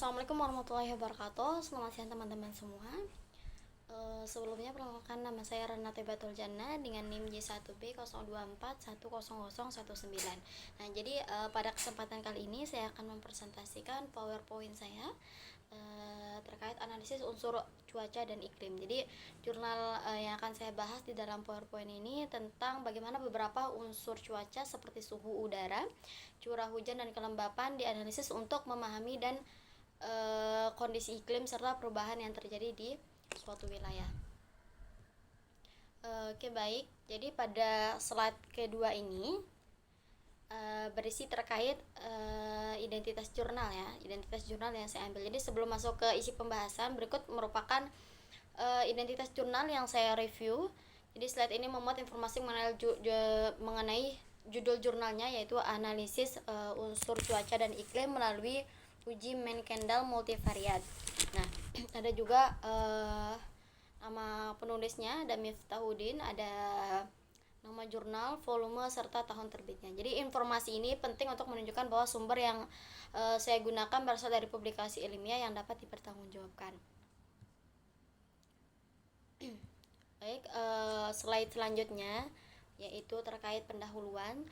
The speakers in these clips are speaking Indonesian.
Assalamualaikum warahmatullahi wabarakatuh. Selamat siang teman-teman semua. Sebelumnya perkenalkan, nama saya Renate Batul Jannah dengan NIM J1B02410019. Nah, jadi pada kesempatan kali ini saya akan mempresentasikan PowerPoint saya terkait analisis unsur cuaca dan iklim. Jadi jurnal yang akan saya bahas di dalam PowerPoint ini tentang bagaimana beberapa unsur cuaca seperti suhu udara, curah hujan dan kelembapan dianalisis untuk memahami dan kondisi iklim serta perubahan yang terjadi di suatu wilayah. Oke, baik. Jadi pada slide kedua ini berisi terkait identitas jurnal ya, identitas jurnal yang saya ambil. Jadi sebelum masuk ke isi pembahasan, berikut merupakan identitas jurnal yang saya review. Jadi slide ini memuat informasi mengenai judul jurnalnya, yaitu analisis unsur cuaca dan iklim melalui uji Mankendal multivariat. Nah, ada juga nama penulisnya, ada Miftahudin, ada nama jurnal, volume, serta tahun terbitnya. Jadi informasi ini penting untuk menunjukkan bahwa sumber yang saya gunakan berasal dari publikasi ilmiah yang dapat dipertanggungjawabkan. Baik, slide selanjutnya yaitu terkait pendahuluan.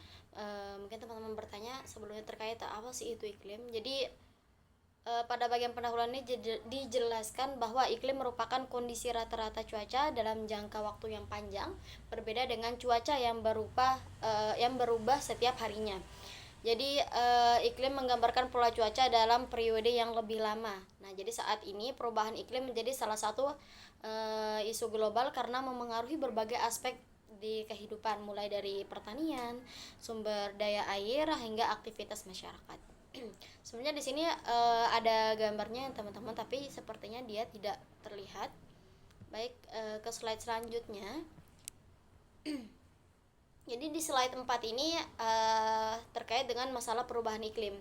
Mungkin teman-teman bertanya sebelumnya terkait apa sih itu iklim. Jadi pada bagian pendahuluan ini dijelaskan bahwa iklim merupakan kondisi rata-rata cuaca dalam jangka waktu yang panjang, berbeda dengan cuaca yang berubah setiap harinya. Jadi iklim menggambarkan pola cuaca dalam periode yang lebih lama. Nah, jadi saat ini perubahan iklim menjadi salah satu isu global karena memengaruhi berbagai aspek di kehidupan, mulai dari pertanian, sumber daya air hingga aktivitas masyarakat. Sebenarnya di sini ada gambarnya teman-teman, tapi sepertinya dia tidak terlihat. Baik, ke slide selanjutnya. Jadi di slide 4 ini terkait dengan masalah perubahan iklim.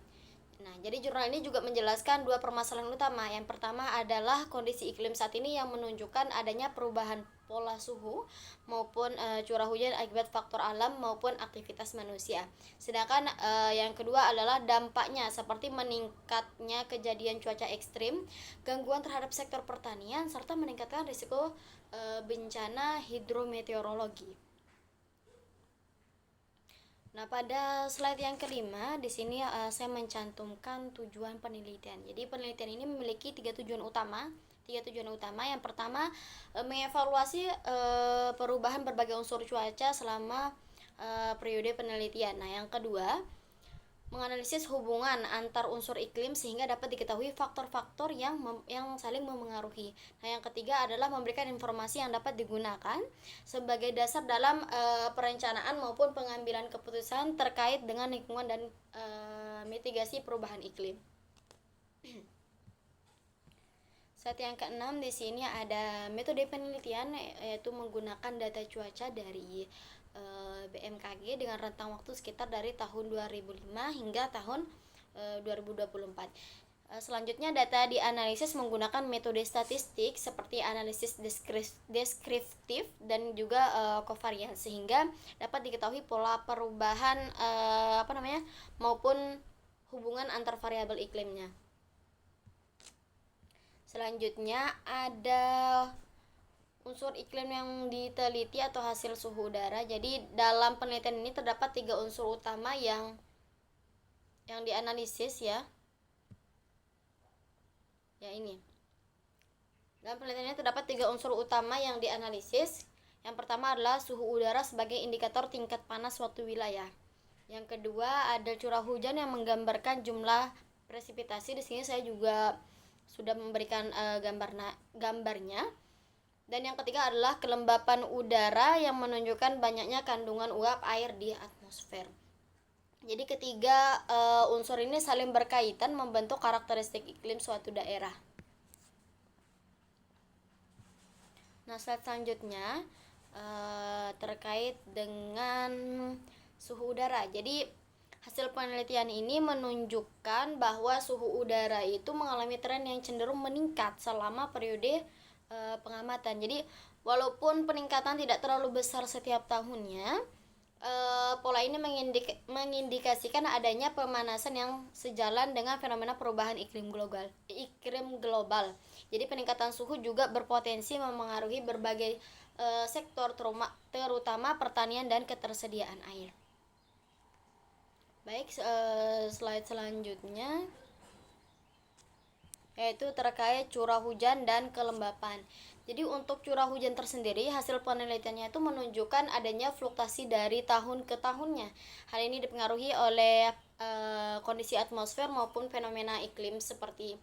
Nah, jadi jurnal ini juga menjelaskan dua permasalahan utama. Yang pertama adalah kondisi iklim saat ini yang menunjukkan adanya perubahan pola suhu maupun curah hujan akibat faktor alam maupun aktivitas manusia. Sedangkan yang kedua adalah dampaknya seperti meningkatnya kejadian cuaca ekstrim, gangguan terhadap sektor pertanian, serta meningkatkan risiko bencana hidrometeorologi. Nah, pada slide yang kelima di sini saya mencantumkan tujuan penelitian. Jadi penelitian ini memiliki tiga tujuan utama. Yang pertama, mengevaluasi perubahan berbagai unsur cuaca selama periode penelitian. Nah, yang kedua, menganalisis hubungan antar unsur iklim sehingga dapat diketahui faktor-faktor yang saling memengaruhi. Nah, yang ketiga adalah memberikan informasi yang dapat digunakan sebagai dasar dalam perencanaan maupun pengambilan keputusan terkait dengan lingkungan dan mitigasi perubahan iklim. Slide yang keenam di sini ada metode penelitian, yaitu menggunakan data cuaca dari BMKG dengan rentang waktu sekitar dari tahun 2005 hingga tahun 2024. Selanjutnya data dianalisis menggunakan metode statistik seperti analisis deskriptif dan juga kovarians sehingga dapat diketahui pola perubahan maupun hubungan antar variabel iklimnya. Selanjutnya ada unsur iklim yang diteliti atau hasil suhu udara. Jadi dalam penelitian ini terdapat tiga unsur utama yang dianalisis ya. Ya, ini. Dalam penelitian ini terdapat tiga unsur utama yang dianalisis. Yang pertama adalah suhu udara sebagai indikator tingkat panas suatu wilayah. Yang kedua ada curah hujan yang menggambarkan jumlah presipitasi. Di sini saya juga sudah memberikan gambarnya. Dan yang ketiga adalah kelembapan udara yang menunjukkan banyaknya kandungan uap air di atmosfer. Jadi ketiga unsur ini saling berkaitan membentuk karakteristik iklim suatu daerah. Nah, slide selanjutnya terkait dengan suhu udara. Jadi hasil penelitian ini menunjukkan bahwa suhu udara itu mengalami tren yang cenderung meningkat selama periode pengamatan. Jadi walaupun peningkatan tidak terlalu besar setiap tahunnya, Pola ini mengindikasikan adanya pemanasan yang sejalan dengan fenomena perubahan iklim global. Jadi peningkatan suhu juga berpotensi memengaruhi berbagai sektor terutama pertanian dan ketersediaan air. Baik, slide selanjutnya yaitu terkait curah hujan dan kelembapan. Jadi untuk curah hujan tersendiri, hasil penelitiannya itu menunjukkan adanya fluktuasi dari tahun ke tahunnya. Hal ini dipengaruhi oleh kondisi atmosfer maupun fenomena iklim seperti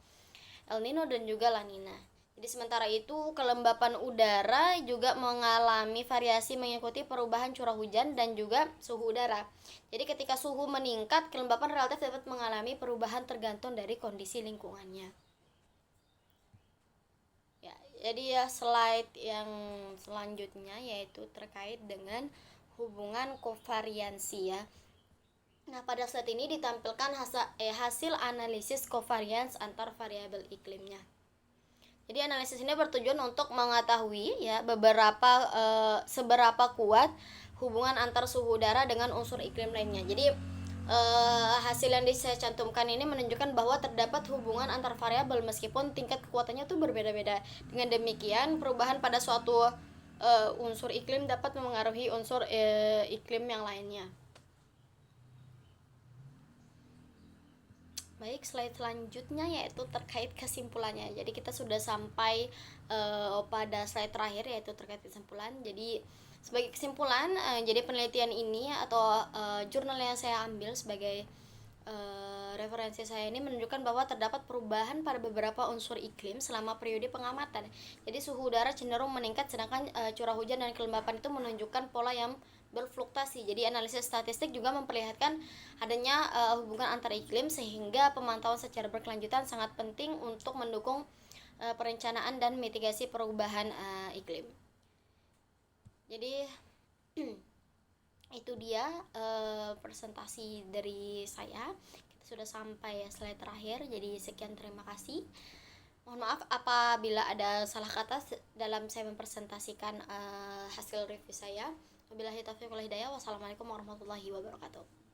El Nino dan juga La Nina. Jadi sementara itu kelembapan udara juga mengalami variasi mengikuti perubahan curah hujan dan juga suhu udara. Jadi ketika suhu meningkat, kelembapan relatif dapat mengalami perubahan tergantung dari kondisi lingkungannya. Ya, jadi ya slide yang selanjutnya yaitu terkait dengan hubungan kovariansi ya. Nah, pada slide ini ditampilkan hasil analisis kovarians antar variabel iklimnya. Jadi analisis ini bertujuan untuk mengetahui ya seberapa kuat hubungan antar suhu udara dengan unsur iklim lainnya. Jadi hasil yang saya cantumkan ini menunjukkan bahwa terdapat hubungan antar variabel meskipun tingkat kekuatannya tuh berbeda-beda. Dengan demikian, perubahan pada suatu unsur iklim dapat memengaruhi unsur iklim yang lainnya. Baik, slide selanjutnya yaitu terkait kesimpulannya. Jadi kita sudah sampai pada slide terakhir yaitu terkait kesimpulan. Jadi sebagai kesimpulan, jadi penelitian ini atau jurnal yang saya ambil sebagai referensi saya ini menunjukkan bahwa terdapat perubahan pada beberapa unsur iklim selama periode pengamatan. Jadi suhu udara cenderung meningkat sedangkan curah hujan dan kelembapan itu menunjukkan pola yang berfluktuasi. Jadi analisis statistik juga memperlihatkan adanya hubungan antar iklim sehingga pemantauan secara berkelanjutan sangat penting untuk mendukung perencanaan dan mitigasi perubahan iklim. Jadi itu dia presentasi dari saya. Kita sudah sampai slide terakhir. Jadi sekian, terima kasih. Mohon maaf apabila ada salah kata dalam saya mempresentasikan hasil review saya. Wabillahi taufiq wal hidayah. Wassalamualaikum warahmatullahi wabarakatuh.